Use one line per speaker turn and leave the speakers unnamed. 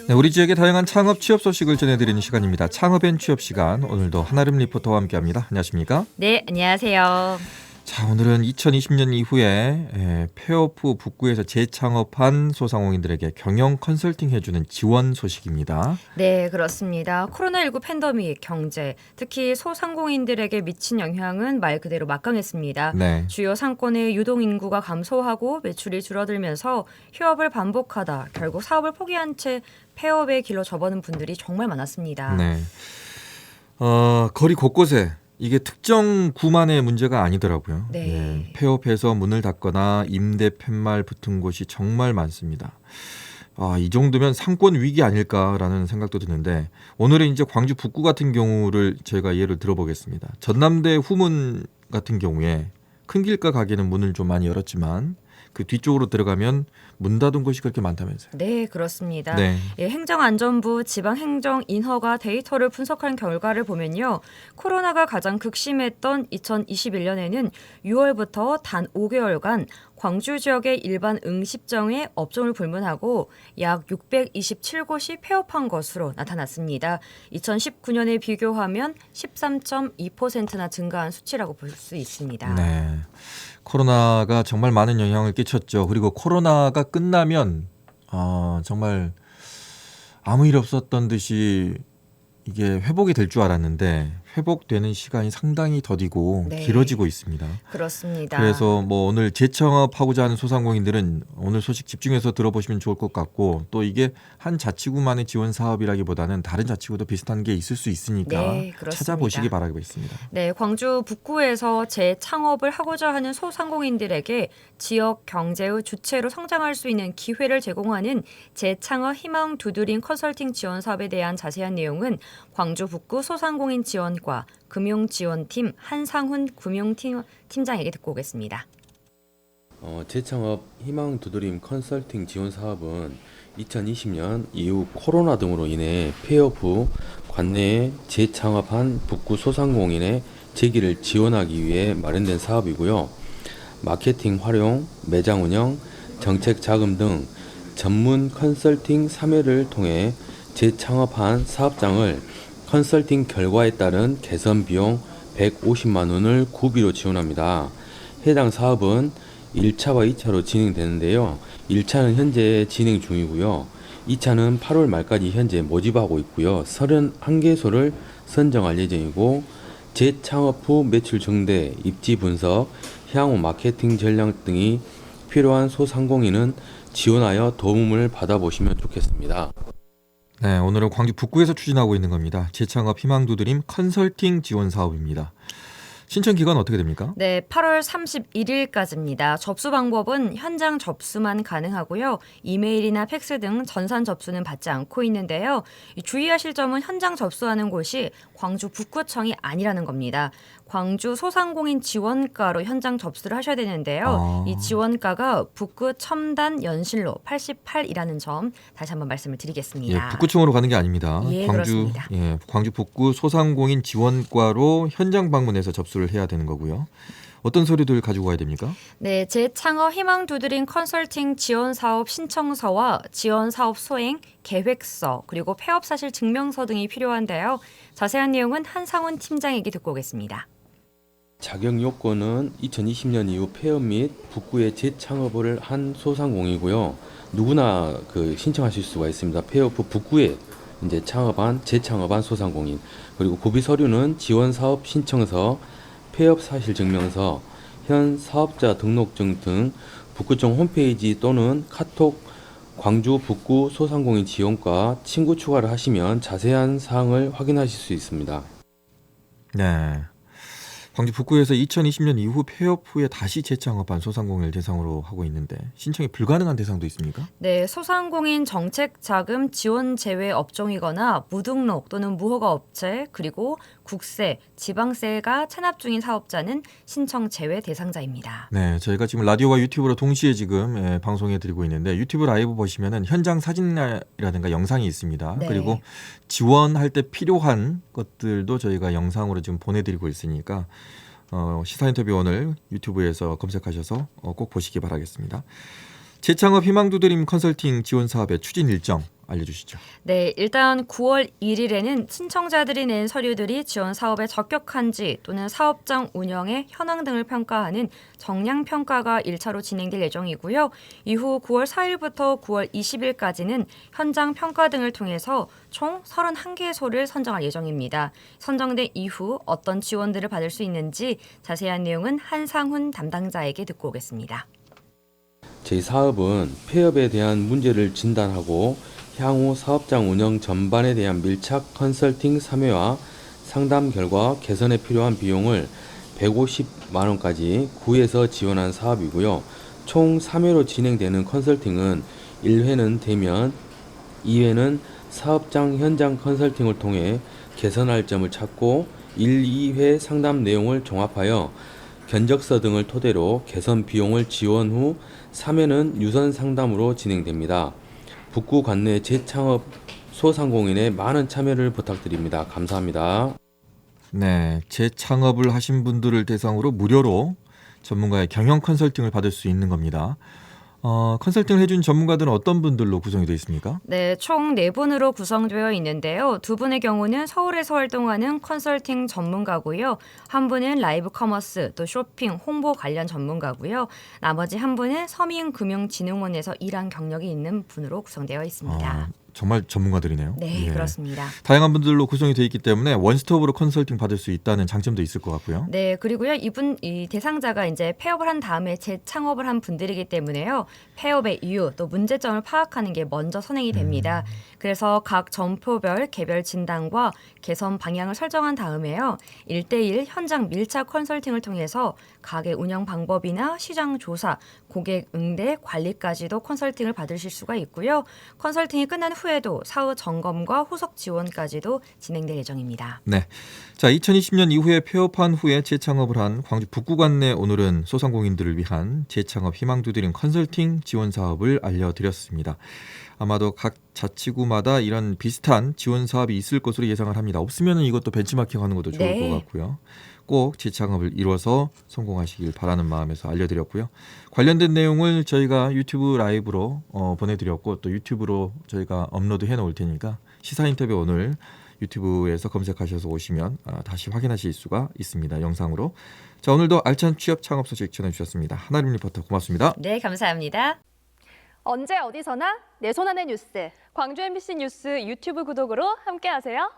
네, 우리 지역의 다양한 창업 취업 소식을 전해드리는 시간입니다. 창업앤 취업 시간, 오늘도 한아름 리포터와 함께합니다. 안녕하십니까?
네, 안녕하세요.
자, 오늘은 2020년 이후에 폐업 후 북구에서 재창업한 소상공인들에게 경영 컨설팅 해주는 지원 소식입니다.
네, 그렇습니다. 코로나19 팬데믹, 경제, 특히 소상공인들에게 미친 영향은 말 그대로 막강했습니다.
네.
주요 상권의 유동 인구가 감소하고 매출이 줄어들면서 휴업을 반복하다 결국 사업을 포기한 채 폐업의 길로 접어든 분들이 정말 많았습니다.
네. 거리 곳곳에 이게 특정 구만의 문제가 아니더라고요.
네.
예, 폐업해서 문을 닫거나 임대 팻말 붙은 곳이 정말 많습니다. 이 정도면 상권 위기 아닐까라는 생각도 드는데, 오늘은 이제 광주 북구 같은 경우를 저희가 예를 들어보겠습니다. 전남대 후문 같은 경우에 큰 길가 가게는 문을 좀 많이 열었지만 그 뒤쪽으로 들어가면 문 닫은 곳이 그렇게 많다면서요.
네, 그렇습니다.
네.
예, 행정안전부 지방행정인허가 데이터를 분석한 결과를 보면요. 코로나가 가장 극심했던 2021년에는 6월부터 단 5개월간 광주 지역의 일반 음식점의 업종을 불문하고 약 627곳이 폐업한 것으로 나타났습니다. 2019년에 비교하면 13.2%나 증가한 수치라고 볼 수 있습니다.
네. 코로나가 정말 많은 영향을 끼쳤죠. 그리고 코로나가 끝나면 정말 아무 일 없었던 듯이 이게 회복이 될 줄 알았는데 회복되는 시간이 상당히 더디고
네.
길어지고 있습니다.
그렇습니다.
그래서 오늘 재창업하고자 하는 소상공인들은 오늘 소식 집중해서 들어보시면 좋을 것 같고, 또 이게 한 자치구만의 지원 사업이라기보다는 다른 자치구도 비슷한 게 있을 수 있으니까
네, 그렇습니다.
찾아보시기 바라겠습니다.
네, 광주 북구에서 재창업을 하고자 하는 소상공인들에게 지역 경제의 주체로 성장할 수 있는 기회를 제공하는 재창업 희망 두드림 컨설팅 지원 사업에 대한 자세한 내용은 광주 북구 소상공인 지원과 금융지원팀 한상훈 금융팀장에게 듣고 오겠습니다.
재창업 희망 두드림 컨설팅 지원 사업은 2020년 이후 코로나 등으로 인해 폐업 후 관내에 재창업한 북구 소상공인의 재기를 지원하기 위해 마련된 사업이고요. 마케팅 활용, 매장 운영, 정책 자금 등 전문 컨설팅 3회를 통해 재창업한 사업장을 컨설팅 결과에 따른 개선 비용 150만 원을 구비로 지원합니다. 해당 사업은 1차와 2차로 진행되는데요. 1차는 현재 진행 중이고요. 2차는 8월 말까지 현재 모집하고 있고요. 31개소를 선정할 예정이고, 재창업 후 매출 증대, 입지 분석, 향후 마케팅 전략 등이 필요한 소상공인은 지원하여 도움을 받아보시면 좋겠습니다.
네, 오늘은 광주 북구에서 추진하고 있는 겁니다. 재창업 희망 두드림 컨설팅 지원 사업입니다. 신청 기간 어떻게 됩니까?
네, 8월 31일까지입니다. 접수 방법은 현장 접수만 가능하고요. 이메일이나 팩스 등 전산 접수는 받지 않고 있는데요. 주의하실 점은 현장 접수하는 곳이 광주 북구청이 아니라는 겁니다. 광주 소상공인 지원과로 현장 접수를 하셔야 되는데요. 이 지원과가 북구 첨단 연실로 88이라는 점 다시 한번 말씀을 드리겠습니다.
예, 북구청으로 가는 게 아닙니다.
예, 그렇습니다.
광주 북구 소상공인 지원과로 현장 방문해서 접수를 해야 되는 거고요. 어떤 서류들 가지고 가야 됩니까?
네, 재창업 희망 두드림 컨설팅 지원 사업 신청서와 지원 사업 소행 계획서 그리고 폐업 사실 증명서 등이 필요한데요. 자세한 내용은 한상훈 팀장에게 듣고 오겠습니다.
자격 요건은 2020년 이후 폐업 및 북구에 재창업을 한 소상공인이고요. 누구나 신청하실 수가 있습니다. 폐업 후 북구에 이제 재창업한 소상공인. 그리고 구비 서류는 지원 사업 신청서, 폐업 사실 증명서, 현 사업자 등록증 등 북구청 홈페이지 또는 카톡 광주 북구 소상공인 지원과 친구 추가를 하시면 자세한 사항을 확인하실 수 있습니다.
네. 광주 북구에서 2020년 이후 폐업 후에 다시 재창업한 소상공인을 대상으로 하고 있는데 신청이 불가능한 대상도 있습니까?
네, 소상공인 정책 자금 지원 제외 업종이거나 무등록 또는 무허가 업체 그리고 국세, 지방세가 체납 중인 사업자는 신청 제외 대상자입니다.
네, 저희가 지금 라디오와 유튜브로 동시에 지금 방송해드리고 있는데, 유튜브 라이브 보시면은 현장 사진이라든가 영상이 있습니다.
네.
그리고 지원할 때 필요한 것들도 저희가 영상으로 지금 보내드리고 있으니까 시사인터뷰 오늘 유튜브에서 검색하셔서 꼭 보시기 바라겠습니다. 재창업 희망 두드림 컨설팅 지원 사업의 추진 일정, 알려주시죠.
네, 일단 9월 1일에는 신청자들이 낸 서류들이 지원 사업에 적격한지 또는 사업장 운영의 현황 등을 평가하는 정량 평가가 1차로 진행될 예정이고요. 이후 9월 4일부터 9월 20일까지는 현장 평가 등을 통해서 총 31개소를 선정할 예정입니다. 선정된 이후 어떤 지원들을 받을 수 있는지 자세한 내용은 한상훈 담당자에게 듣고 오겠습니다.
저희 사업은 폐업에 대한 문제를 진단하고 향후 사업장 운영 전반에 대한 밀착 컨설팅 참여와 상담 결과 개선에 필요한 비용을 150만 원까지 구에서 지원한 사업이고요. 총 3회로 진행되는 컨설팅은 1회는 대면, 2회는 사업장 현장 컨설팅을 통해 개선할 점을 찾고 1, 2회 상담 내용을 종합하여 견적서 등을 토대로 개선 비용을 지원 후 3회는 유선 상담으로 진행됩니다. 북구 관내 재창업 소상공인의 많은 참여를 부탁드립니다. 감사합니다.
네, 재창업을 하신 분들을 대상으로 무료로 전문가의 경영 컨설팅을 받을 수 있는 겁니다. 컨설팅을 해준 전문가들은 어떤 분들로 구성이 되어 있습니까?
네, 총 4분으로 구성되어 있는데요. 2분의 경우는 서울에서 활동하는 컨설팅 전문가고요. 한 분은 라이브 커머스, 또 쇼핑, 홍보 관련 전문가고요. 나머지 한 분은 서민금융진흥원에서 일한 경력이 있는 분으로 구성되어 있습니다.
정말 전문가들이네요.
네,
예.
그렇습니다.
다양한 분들로 구성이 되어 있기 때문에 원스톱으로 컨설팅 받을 수 있다는 장점도 있을 것 같고요.
네, 그리고요. 이 대상자가 이제 폐업을 한 다음에 재창업을 한 분들이기 때문에요. 폐업의 이유 또 문제점을 파악하는 게 먼저 선행이 됩니다. 그래서 각 점포별 개별 진단과 개선 방향을 설정한 다음에요. 1대1 현장 밀착 컨설팅을 통해서 가게 운영 방법이나 시장 조사, 고객 응대, 관리까지도 컨설팅을 받으실 수가 있고요. 컨설팅이 끝난 후에도 사후 점검과 후속 지원까지도 진행될 예정입니다.
네. 자, 2020년 이후에 폐업한 후에 재창업을 한 광주 북구관내 오늘은 소상공인들을 위한 재창업 희망두드림 컨설팅 지원 사업을 알려드렸습니다. 아마도 각 자치구마다 이런 비슷한 지원 사업이 있을 것으로 예상을 합니다. 없으면 이것도 벤치마킹하는 것도 좋을
네.
것 같고요. 꼭 재창업을 이뤄서 성공하시길 바라는 마음에서 알려드렸고요. 관련된 내용을 저희가 유튜브 라이브로 보내드렸고 또 유튜브로 저희가 업로드해 놓을 테니까 시사 인터뷰 오늘 유튜브에서 검색하셔서 오시면 다시 확인하실 수가 있습니다. 영상으로. 자, 오늘도 알찬 취업 창업 소식 전해주셨습니다. 하나림 리포터 고맙습니다.
네, 감사합니다.
언제 어디서나 내 손 안의 뉴스.
광주 MBC 뉴스 유튜브 구독으로 함께하세요.